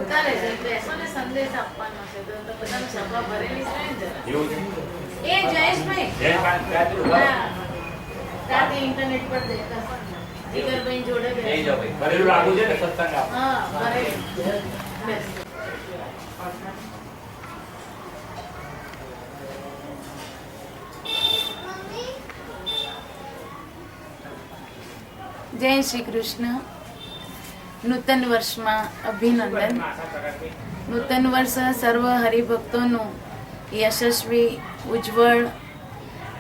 ઉતારે છે બેસો ને સંદેશ આપવાનો છે તો બધાને સભા ભરેલી છે ને એ જયેશભાઈ રાતે ઇન્ટરનેટ પર દેખા જીગરભાઈ જોડે બેસી જાવ ભાઈ ભરેલું લાગુ છે ને સત્સંગ આપ હા ભરેલું બેસ જય શ્રી કૃષ્ણ. નૂતન વર્ષમાં અભિનંદન. નૂતન વર્ષ સર્વ હરિભક્તોનું યશસ્વી, ઉજ્જવળ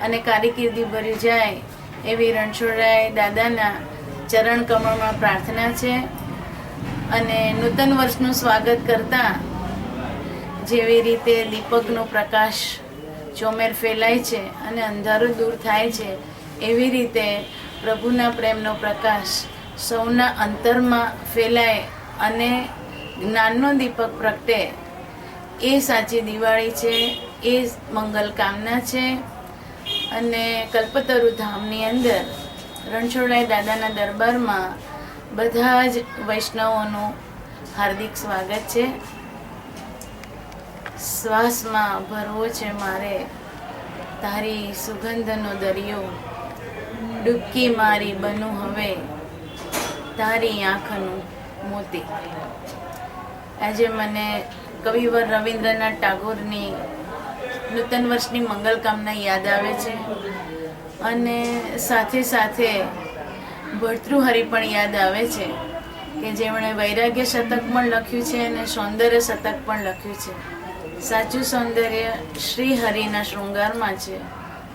અને કારકિર્દી ભરી જાય એવી રણછોડરાય દાદાના ચરણ કમળમાં પ્રાર્થના છે. અને નૂતન વર્ષનું સ્વાગત કરતા જેવી રીતે દીપકનો પ્રકાશ ચોમેર ફેલાય છે અને અંધારું દૂર થાય છે, એવી રીતે પ્રભુના પ્રેમનો પ્રકાશ સૌના અંતરમાં ફેલાય અને જ્ઞાનનો દીપક પ્રગટે, એ સાચી દિવાળી છે, એ મંગલ કામના છે. અને કલ્પતરુ ધામની અંદર રણછોડરાય દાદાના દરબારમાં બધા જ વૈષ્ણવોનું હાર્દિક સ્વાગત છે. શ્વાસમાં ભરવો છે મારે તારી સુગંધનો દરિયો, ડૂબકી મારી બનું હવે તારી આંખનું મોતી. આજે મને કવિવર રવિન્દ્રનાથ ટાગોરની નૂતન વર્ષની મંગલકામના યાદ આવે છે અને સાથે સાથે ભર્તૃહરિ પણ યાદ આવે છે કે જેમણે વૈરાગ્ય શતક પણ લખ્યું છે અને સૌંદર્ય શતક પણ લખ્યું છે. સાચું સૌંદર્ય શ્રી હરિના શૃંગારમાં છે,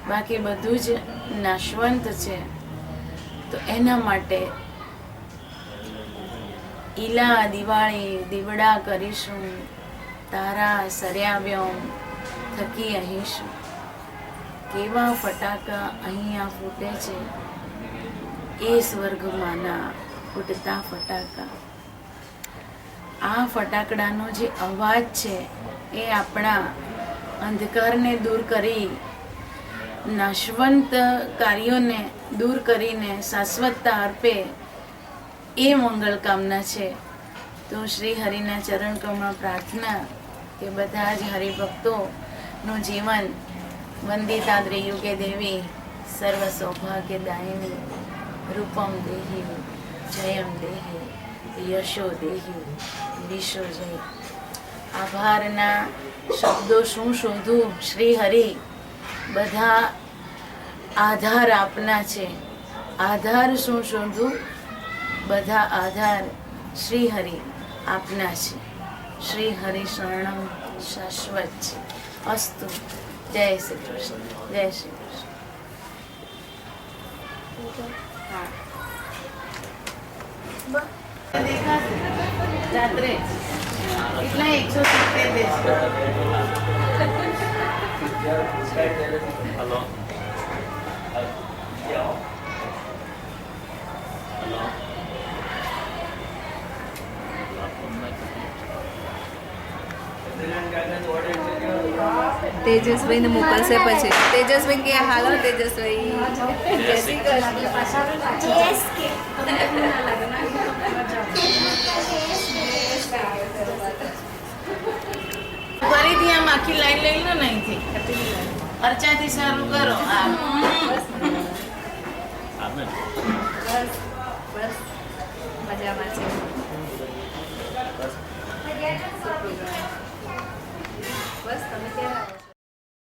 બાકી બધું જ નાશવંત છે. તો એના માટે ઈલા દિવાળી દીવડા કરીશું, તારા સર્યાવ્યોમ થકી અહીશું. કેવા ફટાકા અહીંયા ફૂટે છે, એ સ્વર્ગમાંના ફૂટતા ફટાકા. આ ફટાકડાનો જે અવાજ છે એ આપણા અંધકારને દૂર કરી, નાશવંત કાર્યોને દૂર કરીને શાશ્વતતા અર્પે, એ મંગલ કામના છે. તો શ્રી હરિના ચરણ કમળ પ્રાર્થના કે બધા જ હરિભક્તોનું જીવન વંદિતા ત્રિયુગે દેવી સર્વ સૌભાગ્યદાયિની રૂપમ દેહી જયમ દેહી યશો દેહી વિશો જય. આભારના શબ્દો શું શોધું શ્રી હરિ, બધા આધાર આપના છે. આધાર શું શોધું, બધા આધાર શ્રી હરિ આપના છે. શ્રી હરિ શરણમ શાશ્વત છે. અસ્તુ. જય શ્રી કૃષ્ણ. જય શ્રી કૃષ્ણ. હા દેખાશે રાત્રે કેટલા 170 દેશ. હલો તેજસભાઈ ને મોકલશે પછી. તેજસભાઈ કે હાલો તેજસભાઈ જય શ્રી કૃષ્ણ. ફરીથી આમ આખી લાઈન લઈ લો ને અહીંથી અર્ચાથી સારું કરો. બસ મજામાં છે. બસ તમે ક્યારે